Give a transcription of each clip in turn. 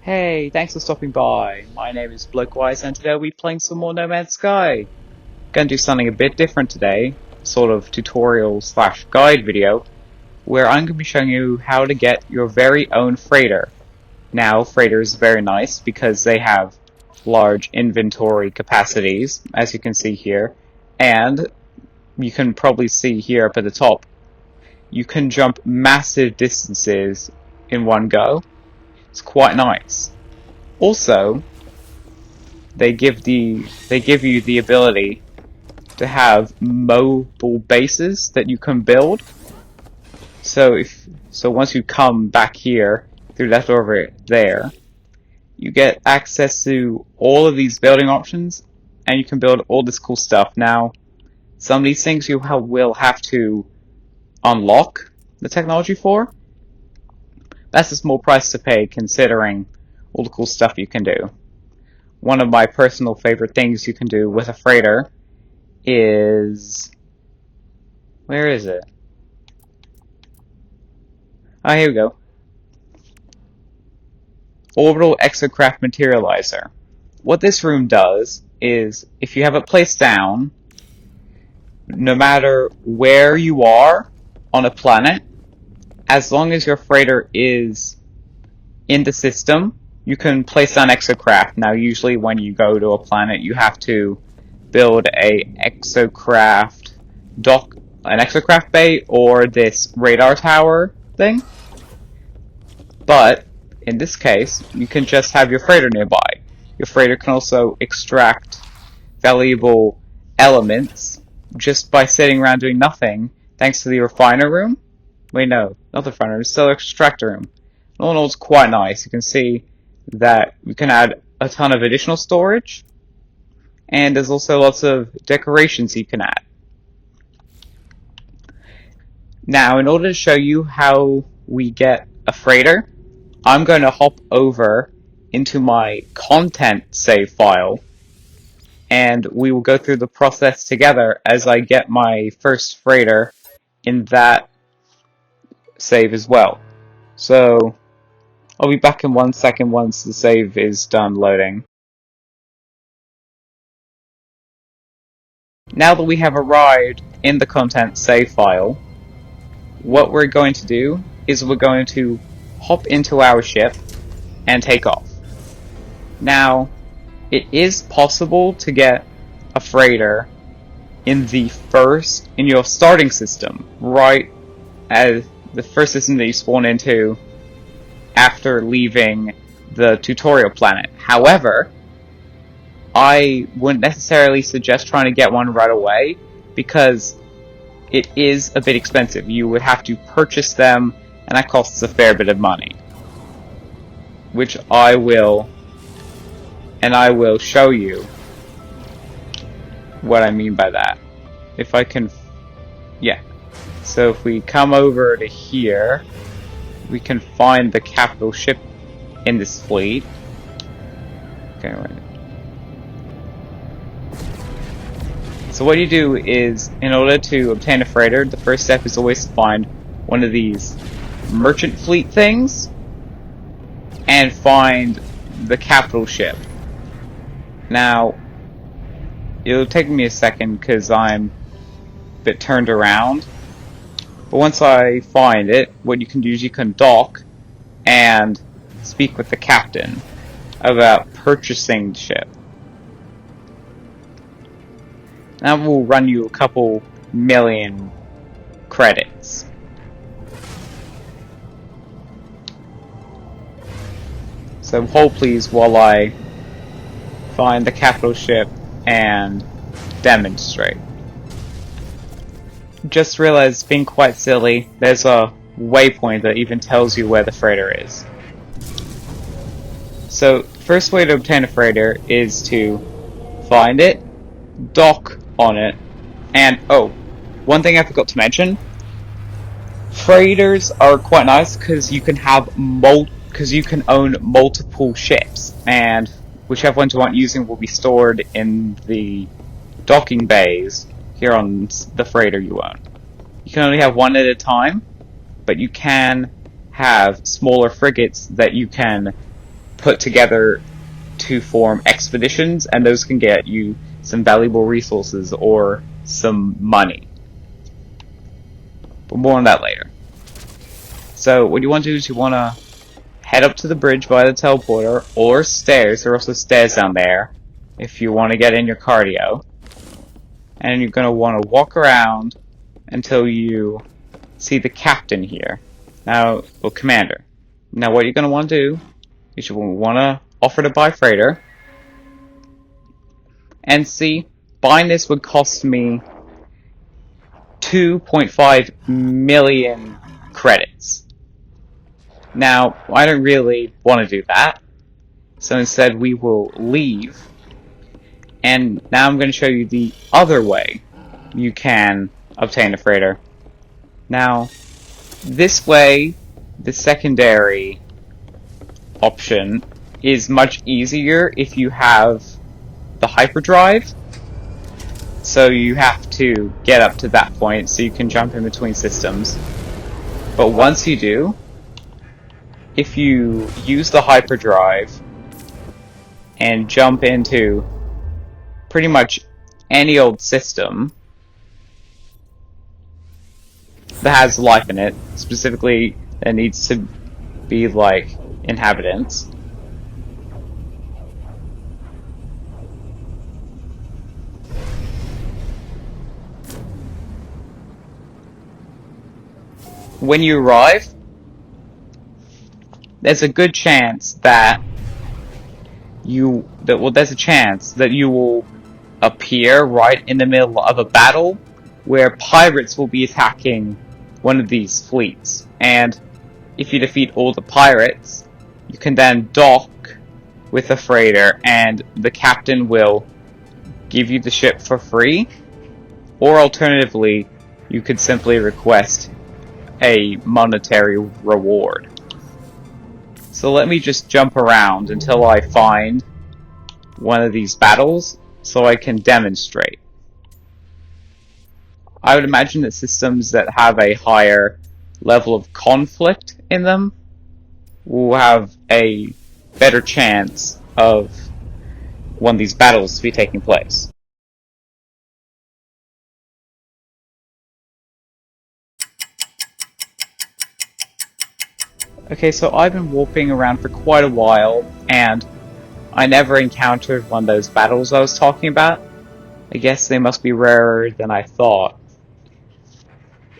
Hey, thanks for stopping by. My name is Blokewise, and today we'll be playing some more No Man's Sky. Gonna do something a bit different today, sort of tutorial slash guide video, where I'm gonna be showing you how to get your very own freighter. Now, freighters are very nice because they have large inventory capacities, as you can see here, and you can probably see here up at the top, you can jump massive distances in one go. It's quite nice. Also, they give you the ability to have mobile bases that you can build. So once you come back here through that door over there, you get access to all of these building options, and you can build all this cool stuff. Now, some of these things you will have to unlock the technology for. That's a small price to pay considering all the cool stuff you can do. One of my personal favorite things you can do with a freighter is... where is it? Oh, here we go. Orbital Exocraft Materializer. What this room does is, if you have it placed down, no matter where you are on a planet, as long as your freighter is in the system, you can place down exocraft. Now, usually when you go to a planet, you have to build an exocraft bay, or this radar tower thing. But in this case, you can just have your freighter nearby. Your freighter can also extract valuable elements just by sitting around doing nothing, thanks to the refiner room. Wait, no, not the refiner room, it's still the extractor room. All in all, it's quite nice. You can see that you can add a ton of additional storage, and there's also lots of decorations you can add. Now, in order to show you how we get a freighter, I'm going to hop over into my content save file, and we will go through the process together as I get my first freighter in that save as well. So, I'll be back in 1 second once the save is done loading. Now that we have arrived in the content save file, what we're going to do is we're going to hop into our ship and take off. Now, it is possible to get a freighter in your starting system, right as the first system that you spawn into after leaving the tutorial planet. However, I wouldn't necessarily suggest trying to get one right away, because it is a bit expensive. You would have to purchase them, and that costs a fair bit of money. Which I will show you what I mean by that. If I can... yeah. So if we come over to here, we can find the capital ship in this fleet. Okay, right. So what you do is, in order to obtain a freighter, the first step is always to find one of these merchant fleet things and find the capital ship. Now, it'll take me a second because I'm a bit turned around. But once I find it, what you can do is you can dock and speak with the captain about purchasing the ship. That will run you a couple million credits. So hold please while I find the capital ship and demonstrate. Just realized, being quite silly, there's a waypoint that even tells you where the freighter is. So, first way to obtain a freighter is to find it, dock on it, and oh, one thing I forgot to mention, freighters are quite nice because you can own multiple ships, and whichever ones you want using will be stored in the docking bays here on the freighter you own. You can only have one at a time, but you can have smaller frigates that you can put together to form expeditions, and those can get you some valuable resources or some money. But more on that later. So what you want to do is you want to head up to the bridge by the teleporter, or stairs. There are also stairs down there if you want to get in your cardio. And you're going to want to walk around until you see the captain here. Now, well, commander. Now what you're going to want to do is you want to offer to buy freighter. And see, buying this would cost me 2.5 million credits. Now, I don't really want to do that, so instead we will leave, and now I'm going to show you the other way you can obtain a freighter. Now, this way, the secondary option is much easier if you have the hyperdrive. So you have to get up to that point so you can jump in between systems. But once you do, if you use the hyperdrive and jump into pretty much any old system that has life in it, specifically that needs to be like inhabitants, when you arrive, there's a good chance that there's a chance that you will appear right in the middle of a battle where pirates will be attacking one of these fleets. And if you defeat all the pirates, you can then dock with a freighter and the captain will give you the ship for free. Or alternatively, you could simply request a monetary reward. So let me just jump around until I find one of these battles so I can demonstrate. I would imagine that systems that have a higher level of conflict in them will have a better chance of one of these battles to be taking place. Okay, so I've been warping around for quite a while, and I never encountered one of those battles I was talking about. I guess they must be rarer than I thought.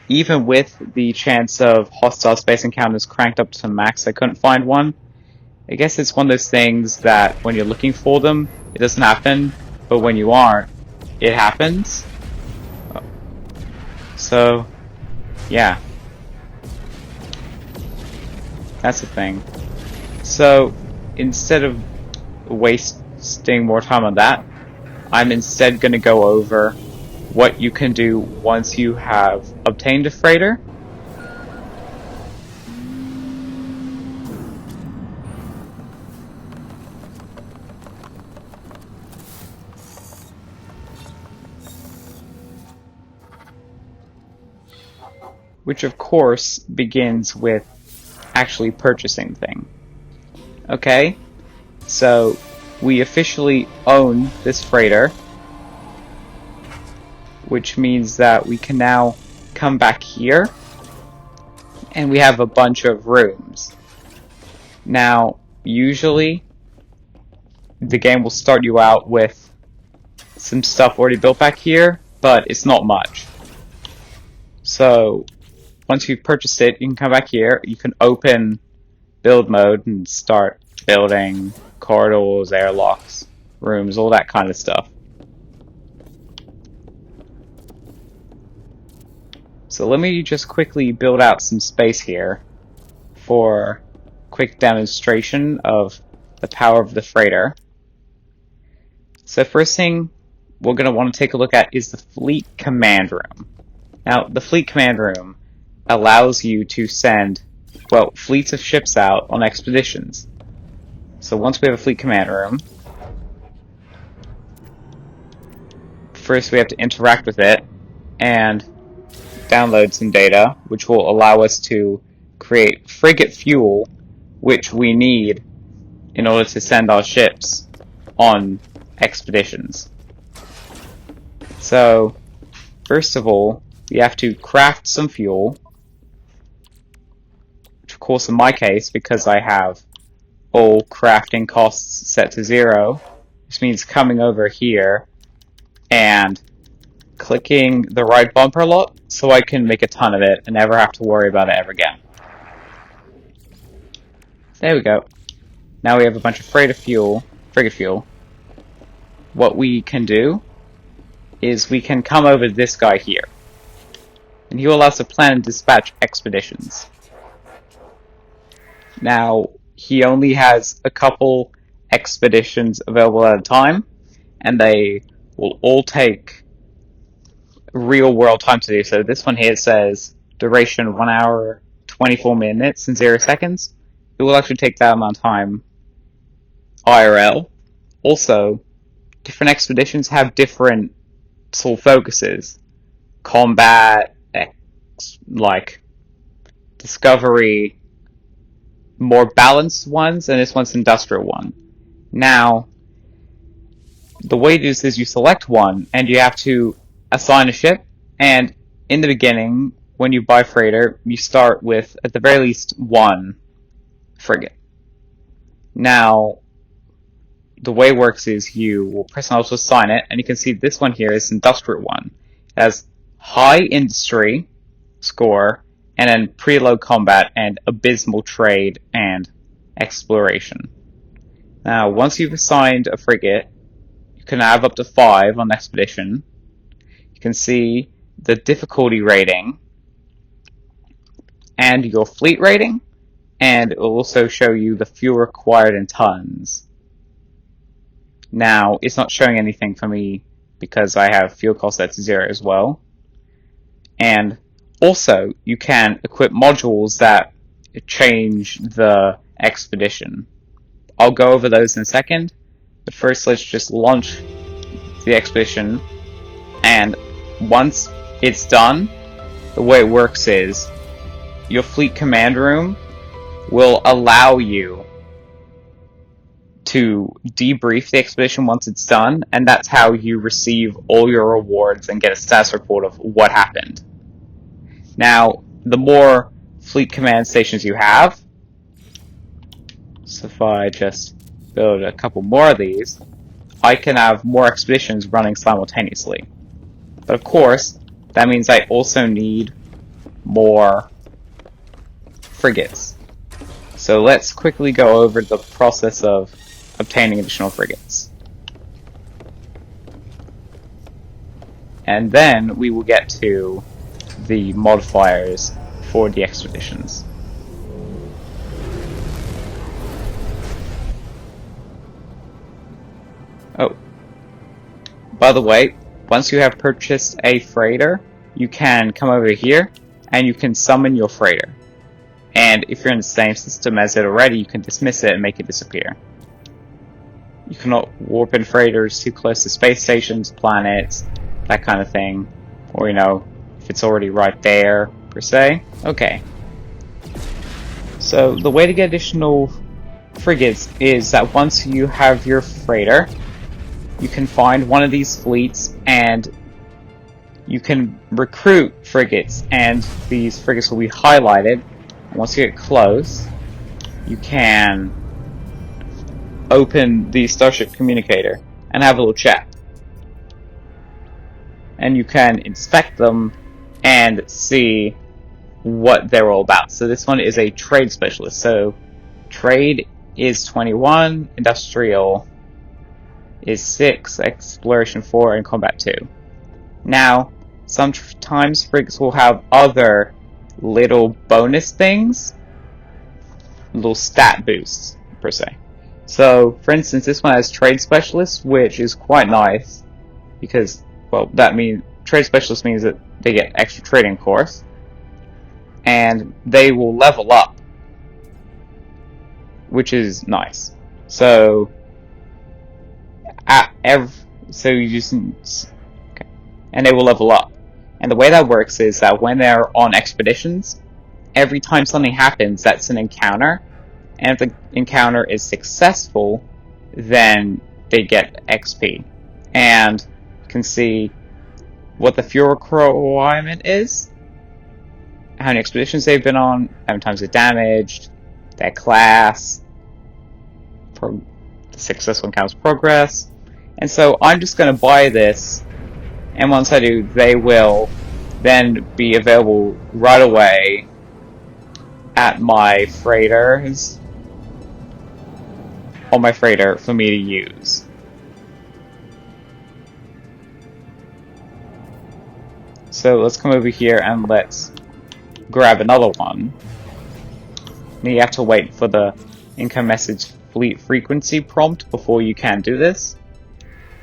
Even with the chance of hostile space encounters cranked up to max, I couldn't find one. I guess it's one of those things that when you're looking for them, it doesn't happen, but when you aren't, it happens. So, yeah. That's the thing. So, instead of wasting more time on that, I'm instead going to go over what you can do once you have obtained a freighter. Which of course begins with actually purchasing thing. Okay, so we officially own this freighter, which means that we can now come back here and we have a bunch of rooms. Now, usually the game will start you out with some stuff already built back here, but it's not much. So once you've purchased it, you can come back here, you can open build mode and start building corridors, airlocks, rooms, all that kind of stuff. So let me just quickly build out some space here for quick demonstration of the power of the freighter. So first thing we're going to want to take a look at is the fleet command room. Now, the fleet command room allows you to send, well, fleets of ships out on expeditions. So once we have a fleet command room, first we have to interact with it and download some data, which will allow us to create frigate fuel, which we need in order to send our ships on expeditions. So, first of all, we have to craft some fuel, which of course in my case, because I have all crafting costs set to 0, this means coming over here and clicking the right bumper lock so I can make a ton of it and never have to worry about it ever again. There we go. Now we have a bunch of frigate fuel. What we can do is we can come over to this guy here, and he will allow us to plan and dispatch expeditions. Now, he only has a couple expeditions available at a time, and they will all take real world time to do. So this one here says duration 1 hour, 24 minutes, and 0 seconds. It will actually take that amount of time IRL. Also, different expeditions have different sole focuses. Combat, like discovery, more balanced ones, and this one's industrial one. Now, the way to do this is you select one, and you have to assign a ship, and in the beginning, when you buy freighter, you start with, at the very least, 1 frigate. Now, the way it works is you will press and also assign it, and you can see this one here is industrial one. It has high industry score, and then preload combat and abysmal trade and exploration. Now, once you've assigned a frigate, you can have up to 5 on expedition. You can see the difficulty rating and your fleet rating, and it will also show you the fuel required in tons. Now, it's not showing anything for me because I have fuel cost set to 0 as well. And also, you can equip modules that change the expedition. I'll go over those in a second, but first let's just launch the expedition, and once it's done, the way it works is your fleet command room will allow you to debrief the expedition once it's done, and that's how you receive all your rewards and get a status report of what happened. Now, the more fleet command stations you have, so if I just build a couple more of these, I can have more expeditions running simultaneously. But of course, that means I also need more frigates. So let's quickly go over the process of obtaining additional frigates. And then we will get to the modifiers for the expeditions. Oh, by the way, once you have purchased a freighter, you can come over here and you can summon your freighter. And if you're in the same system as it already, you can dismiss it and make it disappear. You cannot warp in freighters too close to space stations, planets, that kind of thing. Or, you know, if it's already right there, per se. Okay. So, the way to get additional frigates is that once you have your freighter, you can find one of these fleets and you can recruit frigates, and these frigates will be highlighted. Once you get close, you can open the Starship Communicator and have a little chat. And you can inspect them and see what they're all about. So this one is a trade specialist. So trade is 21, industrial is 6, exploration 4, and combat 2. Now, sometimes frigates will have other little bonus things, little stat boosts, per se. So, for instance, this one has trade specialist, which is quite nice, because, well, that means, trade specialist means that they get extra trading, of course, and they will level up, which is nice. So, you just, okay, and they will level up. And the way that works is that when they're on expeditions, every time something happens that's an encounter, and if the encounter is successful, then they get XP. And you can see what the fuel requirement is, how many expeditions they've been on, how many times they're damaged, their class, the successful encounter's progress. And so I'm just going to buy this, and once I do, they will then be available right away at my freighters, on my freighter, for me to use. So let's come over here and let's grab another one. And you have to wait for the income message fleet frequency prompt before you can do this.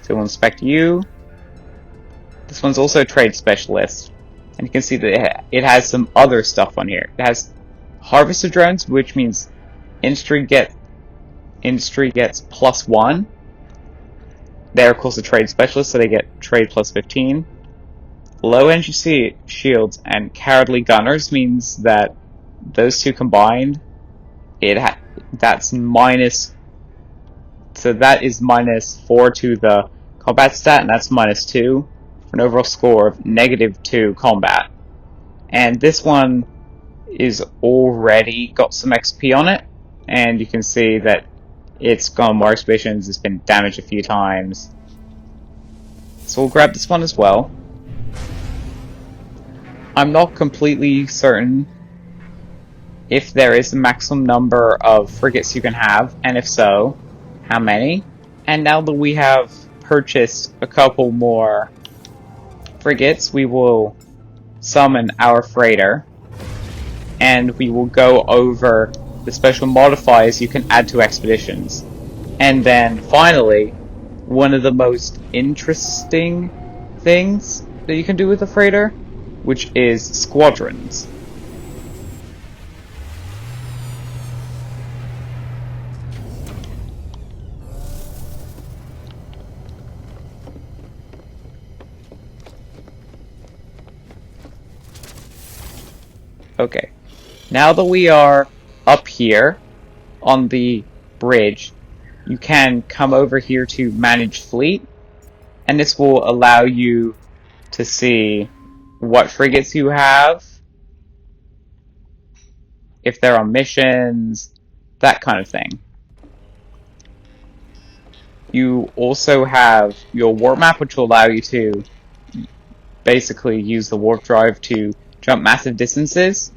So we'll inspect you. This one's also a trade specialist. And you can see that it has some other stuff on here. It has harvester drones, which means industry gets +1. They're of course a trade specialist, so they get trade +15. Low energy shields and cowardly gunners means that those two combined, that's minus. So that is -4 to the combat stat, and that's -2 for an overall score of -2 combat. And this one is already got some XP on it, and you can see that it's gone more expeditions, it's been damaged a few times. So we'll grab this one as well. I'm not completely certain if there is a maximum number of frigates you can have, and if so, how many. And now that we have purchased a couple more frigates, we will summon our freighter, and we will go over the special modifiers you can add to expeditions. And then finally, one of the most interesting things that you can do with a freighter, which is squadrons. Okay, now that we are up here on the bridge, you can come over here to manage fleet, and this will allow you to see what frigates you have, if they're on missions, that kind of thing. You also have your warp map, which will allow you to basically use the warp drive to jump massive distances.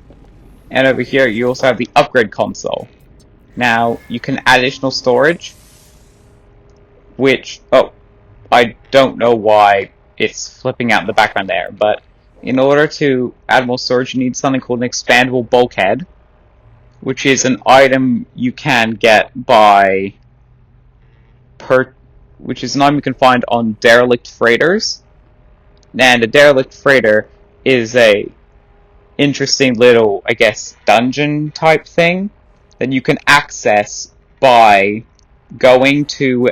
And over here you also have the upgrade console. Now you can add additional storage, which, I don't know why it's flipping out in the background there, but in order to add more storage you need something called an expandable bulkhead, which is an item you can get by which is an item you can find on derelict freighters. And a derelict freighter is a interesting little, I guess, dungeon type thing that you can access by going to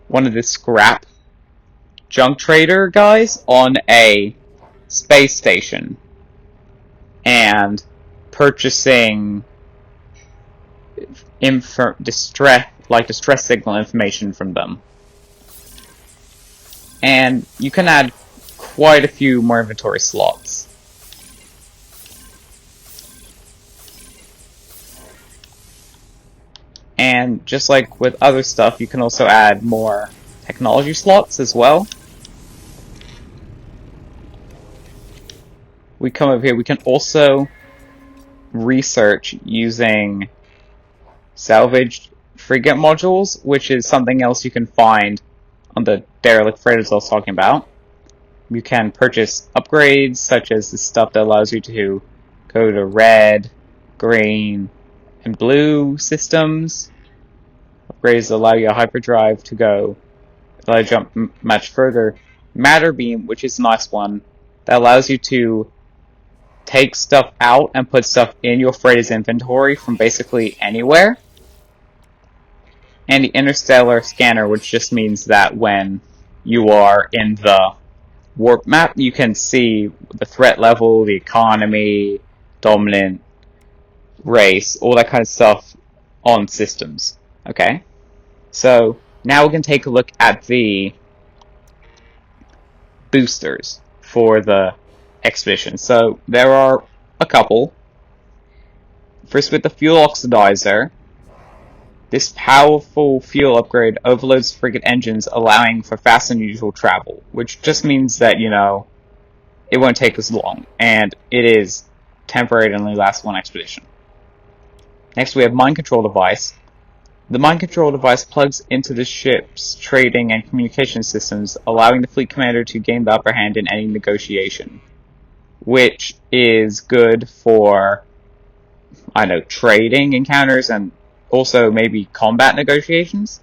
one of the scrap junk trader guys on a space station and purchasing distress signal information from them. And you can add quite a few more inventory slots. And just like with other stuff, you can also add more technology slots as well. We come over here, we can also research using salvaged frigate modules, which is something else you can find on the derelict freighters I was talking about. You can purchase upgrades, such as the stuff that allows you to go to red, green, and blue systems. Upgrades that allow you a hyperdrive to go, allow you to jump much further. Matter beam, which is a nice one, that allows you to take stuff out and put stuff in your freighter's inventory from basically anywhere. And the interstellar scanner, which just means that when you are in the warp map, you can see the threat level, the economy, dominant, race, all that kind of stuff on systems. Okay? So now we can take a look at the boosters for the expedition. So there are a couple. First, with the fuel oxidizer, this powerful fuel upgrade overloads frigate engines, allowing for faster than usual travel, which just means that, you know, it won't take as long, and it is temporary and only lasts one expedition. Next, we have mind control device. The mind control device plugs into the ship's trading and communication systems, allowing the fleet commander to gain the upper hand in any negotiation, which is good for, I don't know, trading encounters and also maybe combat negotiations.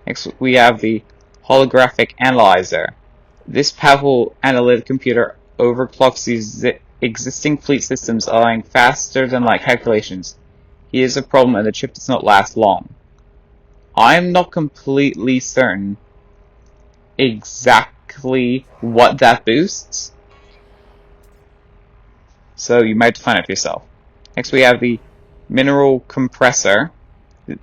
Next, we have the holographic analyzer. This powerful analytic computer overclocks these existing fleet systems, allowing faster than light calculations. Here's a problem, and the chip does not last long. I'm not completely certain exactly what that boosts, so you might have to find out for yourself. Next, we have the mineral compressor.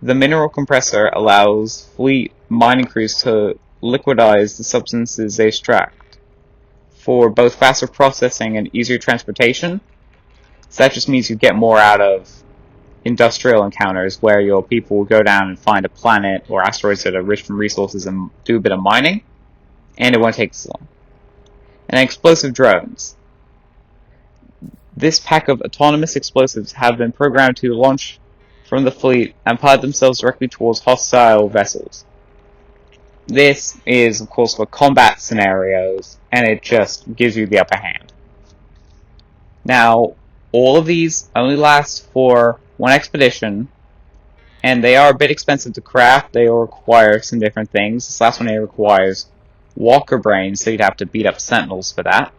The mineral compressor allows fleet mining crews to liquidize the substances they extract for both faster processing and easier transportation. So that just means you get more out of industrial encounters where your people will go down and find a planet or asteroids that are rich in resources and do a bit of mining, and it won't take so long. And explosive drones. This pack of autonomous explosives have been programmed to launch from the fleet and pilot themselves directly towards hostile vessels. This is, of course, for combat scenarios, and it just gives you the upper hand. Now, all of these only last for one expedition, and they are a bit expensive to craft. They all require some different things. This last one requires walker brains, so you'd have to beat up sentinels for that.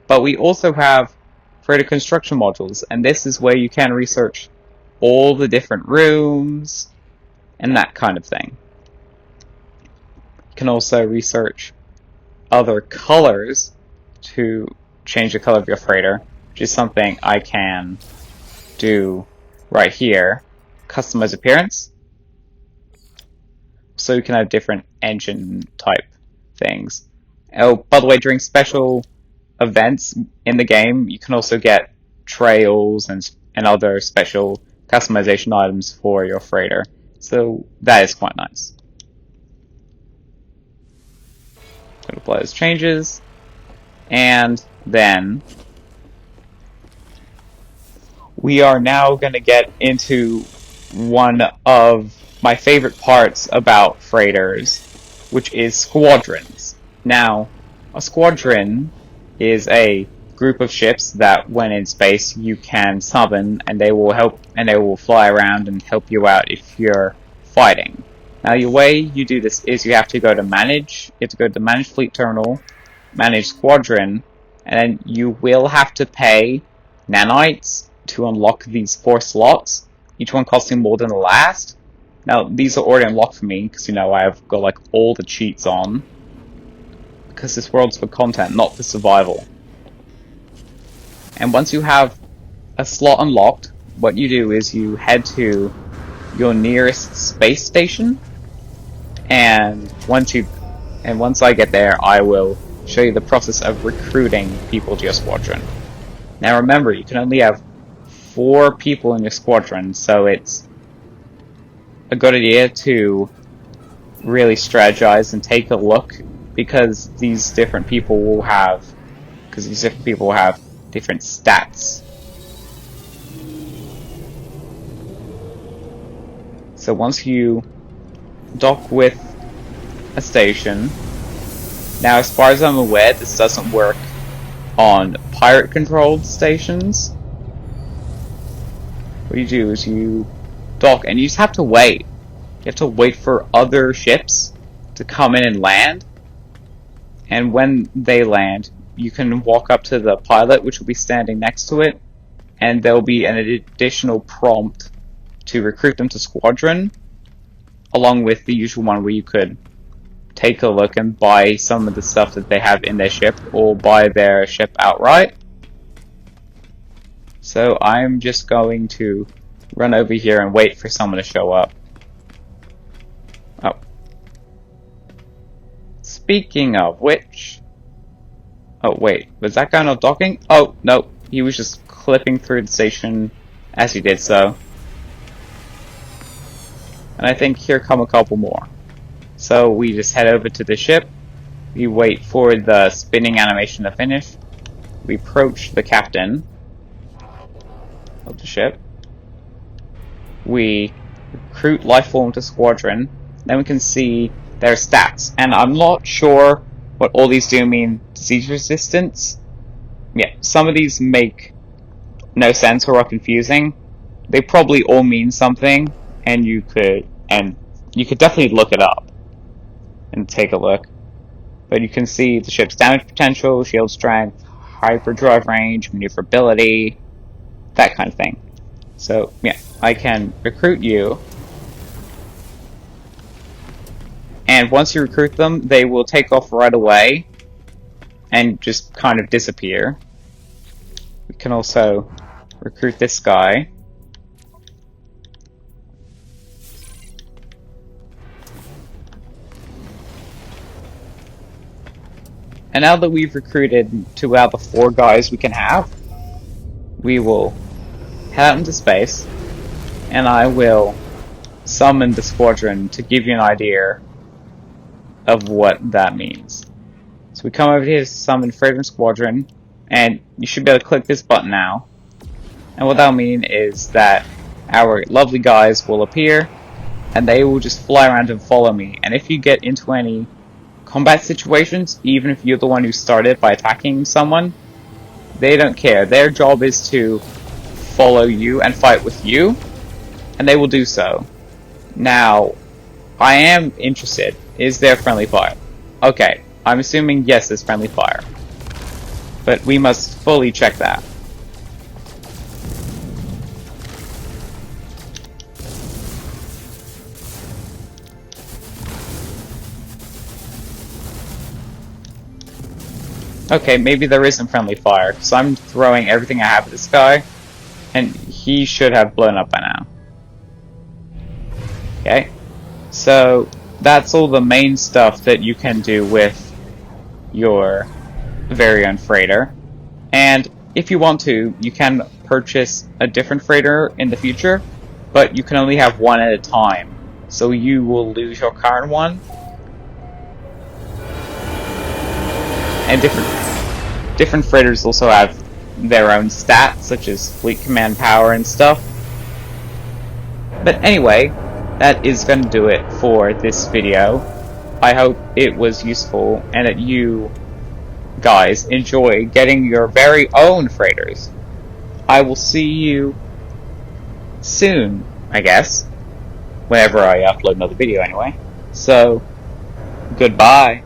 But we also have freighter construction modules, and this is where you can research all the different rooms and that kind of thing. You can also research other colors to change the color of your freighter, which is something I can do right here. Customize appearance. So you can have different engine type things. Oh, by the way, during special events in the game, you can also get trails and other special customization items for your freighter. So that is quite nice. Going to apply those changes, and then we are now going to get into one of my favorite parts about freighters, which is squadrons. Now, a squadron is a group of ships that, when in space, you can summon, and they will help, and they will fly around and help you out if you're fighting. Now, the way you do this is you have to go to manage. You have to go to the manage fleet terminal, manage squadron, and then you will have to pay nanites to unlock these 4 slots, each one costing more than the last. Now, these are already unlocked for me, because, you know, I've got, like, all the cheats on. Because this world's for content, not for survival. And once you have a slot unlocked, what you do is you head to your nearest space station, and once I get there, I will show you the process of recruiting people to your squadron. Now remember, you can only have 4 people in your squadron, so it's a good idea to really strategize and take a look, because these different people will have different stats. So once you dock with a station, now as far as I'm aware, this doesn't work on pirate-controlled stations. What you do is you dock, and you just have to wait. You have to wait for other ships to come in and land. And when they land, you can walk up to the pilot, which will be standing next to it, and there'll be an additional prompt to recruit them to squadron, along with the usual one where you could take a look and buy some of the stuff that they have in their ship, or buy their ship outright. So I'm just going to run over here and wait for someone to show up. Oh. Speaking of which... Oh wait, was that guy not docking? Oh, no, he was just clipping through the station as he did so. And I think here come a couple more. So we just head over to the ship, we wait for the spinning animation to finish, we approach the captain of the ship, we recruit Lifeform to squadron, then we can see their stats. And I'm not sure what all these do mean. Disease resistance? Yeah, some of these make no sense or are confusing. They probably all mean something, and you could definitely look it up and take a look. But you can see the ship's damage potential, shield strength, hyperdrive range, maneuverability, that kind of thing. So yeah, I can recruit you, and once you recruit them, they will take off right away and just kind of disappear. We can also recruit this guy. And now that we've recruited 2 out of the 4 guys we can have, we will head out into space, and I will summon the squadron to give you an idea of what that means. So we come over here to summon Frigs Squadron, and you should be able to click this button now. And what that'll mean is that our lovely guys will appear, and they will just fly around and follow me. And if you get into any combat situations, even if you're the one who started by attacking someone, they don't care. Their job is to follow you and fight with you, and they will do so. Now, I am interested. Is there friendly fire? Okay, I'm assuming yes, there's friendly fire. But we must fully check that. Okay, maybe there isn't friendly fire, so I'm throwing everything I have at this guy, and he should have blown up by now. Okay, so that's all the main stuff that you can do with your very own freighter. And if you want to, you can purchase a different freighter in the future, but you can only have one at a time, so you will lose your current one. And different freighters also have their own stats, such as fleet command power and stuff. But anyway, that is going to do it for this video. I hope it was useful and that you guys enjoy getting your very own freighters. I will see you soon, I guess. Whenever I upload another video anyway. So, goodbye.